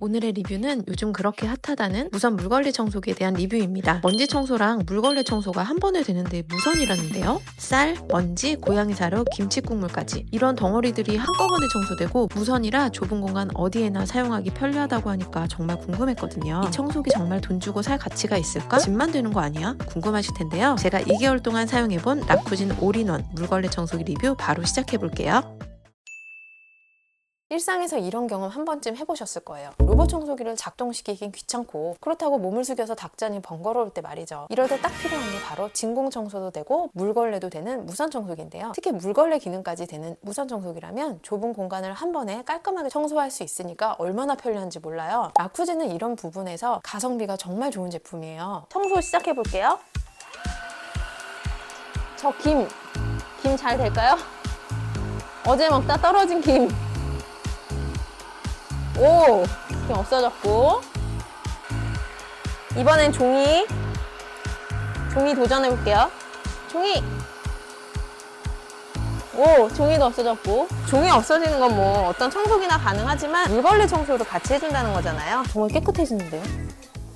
오늘의 리뷰는 요즘 그렇게 핫하다는 무선 물걸레 청소기에 대한 리뷰입니다. 먼지 청소랑 물걸레 청소가 한 번에 되는데 무선이라는데요. 쌀, 먼지, 고양이 사료, 김치 국물까지 이런 덩어리들이 한꺼번에 청소되고 무선이라 좁은 공간 어디에나 사용하기 편리하다고 하니까 정말 궁금했거든요. 이 청소기 정말 돈 주고 살 가치가 있을까? 집만 되는 거 아니야? 궁금하실 텐데요. 제가 2개월 동안 사용해본 라쿠진 올인원 물걸레 청소기 리뷰 바로 시작해볼게요. 일상에서 이런 경험 한 번쯤 해보셨을 거예요. 로봇 청소기를 작동시키긴 귀찮고 그렇다고 몸을 숙여서 닦자니 번거로울 때 말이죠. 이럴 때 딱 필요한 게 바로 진공 청소도 되고 물걸레도 되는 무선 청소기인데요. 특히 물걸레 기능까지 되는 무선 청소기라면 좁은 공간을 한 번에 깔끔하게 청소할 수 있으니까 얼마나 편리한지 몰라요. 라쿠진은 이런 부분에서 가성비가 정말 좋은 제품이에요. 청소 시작해볼게요. 저 김 잘 될까요? 어제 먹다 떨어진 김. 오! 김 없어졌고, 이번엔 종이 도전해볼게요. 종이! 오! 종이도 없어졌고. 종이 없어지는 건 뭐 어떤 청소기나 가능하지만 물걸레 청소도 같이 해준다는 거잖아요. 정말 깨끗해지는데요?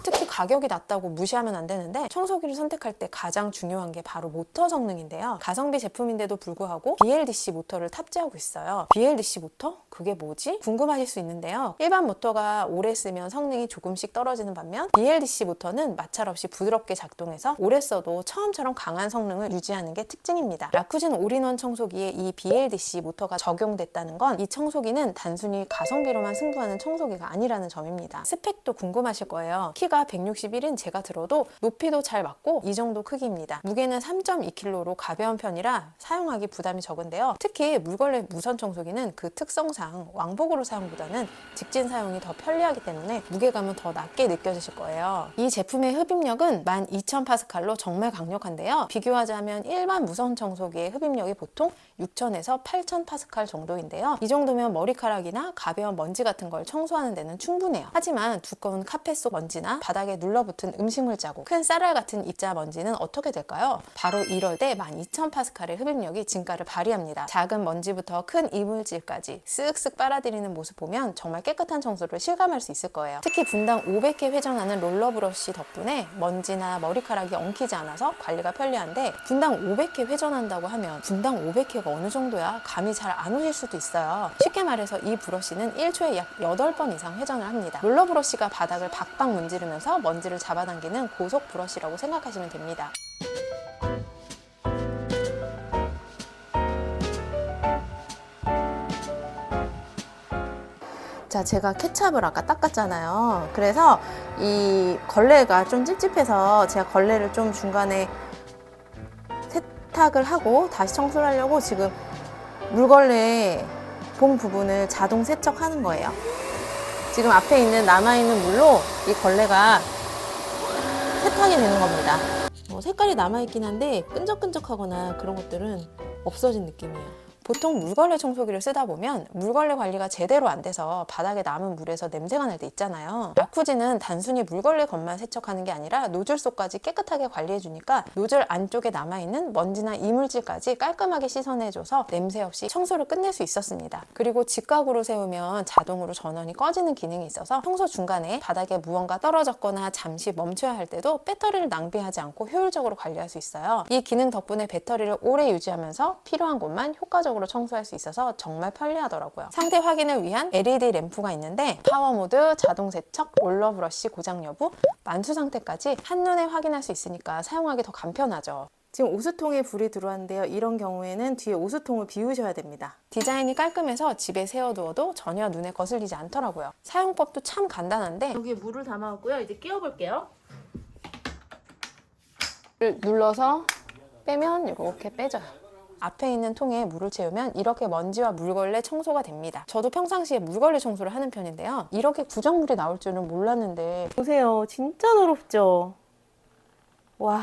특히 가격이 낮다고 무시하면 안 되는데 청소기를 선택할 때 가장 중요한 게 바로 모터 성능인데요. 가성비 제품인데도 불구하고 BLDC 모터를 탑재하고 있어요. BLDC 모터? 그게 뭐지? 궁금하실 수 있는데요. 일반 모터가 오래 쓰면 성능이 조금씩 떨어지는 반면 BLDC 모터는 마찰 없이 부드럽게 작동해서 오래 써도 처음처럼 강한 성능을 유지하는 게 특징입니다. 라쿠진 올인원 청소기에 이 BLDC 모터가 적용됐다는 건 이 청소기는 단순히 가성비로만 승부하는 청소기가 아니라는 점입니다. 스펙도 궁금하실 거예요. 키가 161인 제가 들어도 높이도 잘 맞고 이 정도 크기입니다. 무게는 3.2kg로 가벼운 편이라 사용하기 부담이 적은데요. 특히 물걸레 무선 청소기는 그 특성상 왕복으로 사용보다는 직진 사용이 더 편리하기 때문에 무게감은 더 낮게 느껴지실 거예요. 이 제품의 흡입력은 12,000파스칼로 정말 강력한데요. 비교하자면 일반 무선 청소기의 흡입력이 보통 6,000에서 8,000파스칼 정도인데요. 이 정도면 머리카락이나 가벼운 먼지 같은 걸 청소하는 데는 충분해요. 하지만 두꺼운 카펫 속 먼지나 바닥에 눌러붙은 음식물 자국, 큰 쌀알 같은 입자 먼지는 어떻게 될까요? 바로 이럴 때 12,000파스칼의 흡입력이 진가를 발휘합니다. 작은 먼지부터 큰 이물질까지 쓱쓱 빨아들이는 모습 보면 정말 깨끗한 청소를 실감할 수 있을 거예요. 특히 분당 500회 회전하는 롤러 브러쉬 덕분에 먼지나 머리카락이 엉키지 않아서 관리가 편리한데 분당 500회 회전한다고 하면 분당 500회가 어느 정도야? 감이 잘 안 오실 수도 있어요. 쉽게 말해서 이 브러쉬는 1초에 약 8번 이상 회전을 합니다. 롤러 브러쉬가 바닥을 박박 문지르면서 먼지를 잡아당기는 고속 브러쉬라고 생각하시면 됩니다. 자, 제가 케찹을 아까 닦았잖아요. 그래서 이 걸레가 좀 찝찝해서 제가 걸레를 좀 중간에 세탁을 하고 다시 청소를 하려고 지금 물걸레 봉 부분을 자동 세척하는 거예요. 지금 앞에 있는 남아있는 물로 이 걸레가 세탁이 되는 겁니다. 색깔이 남아있긴 한데 끈적끈적하거나 그런 것들은 없어진 느낌이에요. 보통 물걸레 청소기를 쓰다 보면 물걸레 관리가 제대로 안 돼서 바닥에 남은 물에서 냄새가 날 때 있잖아요. 라쿠진은 단순히 물걸레 겉만 세척하는 게 아니라 노즐 속까지 깨끗하게 관리해주니까 노즐 안쪽에 남아있는 먼지나 이물질까지 깔끔하게 씻어내줘서 냄새 없이 청소를 끝낼 수 있었습니다. 그리고 직각으로 세우면 자동으로 전원이 꺼지는 기능이 있어서 청소 중간에 바닥에 무언가 떨어졌거나 잠시 멈춰야 할 때도 배터리를 낭비하지 않고 효율적으로 관리할 수 있어요. 이 기능 덕분에 배터리를 오래 유지하면서 필요한 곳만 효과적으로 청소할 수 있어서 정말 편리하더라고요. 상태 확인을 위한 LED 램프가 있는데 파워 모드, 자동 세척, 롤러 브러쉬 고장 여부, 만수 상태까지 한눈에 확인할 수 있으니까 사용하기 더 간편하죠. 지금 오수통에 불이 들어왔는데요. 이런 경우에는 뒤에 오수통을 비우셔야 됩니다. 디자인이 깔끔해서 집에 세워두어도 전혀 눈에 거슬리지 않더라고요. 사용법도 참 간단한데 여기에 물을 담아왔고요. 이제 끼워볼게요. 눌러서 빼면 이렇게 빼져요. 앞에 있는 통에 물을 채우면 이렇게 먼지와 물걸레 청소가 됩니다. 저도 평상시에 물걸레 청소를 하는 편인데요. 이렇게 구정물이 나올 줄은 몰랐는데 보세요. 진짜 더럽죠? 와,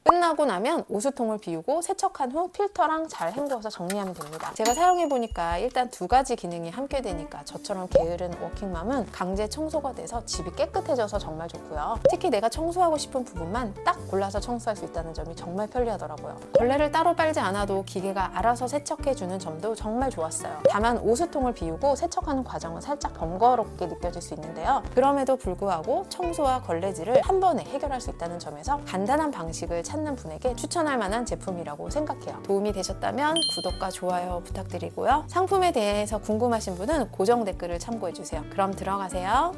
끝나고 나면 오수통을 비우고 세척한 후 필터랑 잘 헹궈서 정리하면 됩니다. 제가 사용해보니까 일단 두 가지 기능이 함께 되니까 저처럼 게으른 워킹맘은 강제 청소가 돼서 집이 깨끗해져서 정말 좋고요. 특히 내가 청소하고 싶은 부분만 딱 골라서 청소할 수 있다는 점이 정말 편리하더라고요. 걸레를 따로 빨지 않아도 기계가 알아서 세척해주는 점도 정말 좋았어요. 다만 오수통을 비우고 세척하는 과정은 살짝 번거롭게 느껴질 수 있는데요. 그럼에도 불구하고 청소와 걸레질을 한 번에 해결할 수 있다는 점에서 간단한 방식을 찾는 분에게 추천할 만한 제품이라고 생각해요. 도움이 되셨다면 구독과 좋아요 부탁드리고요. 상품에 대해서 궁금하신 분은 고정 댓글을 참고해주세요. 그럼 들어가세요.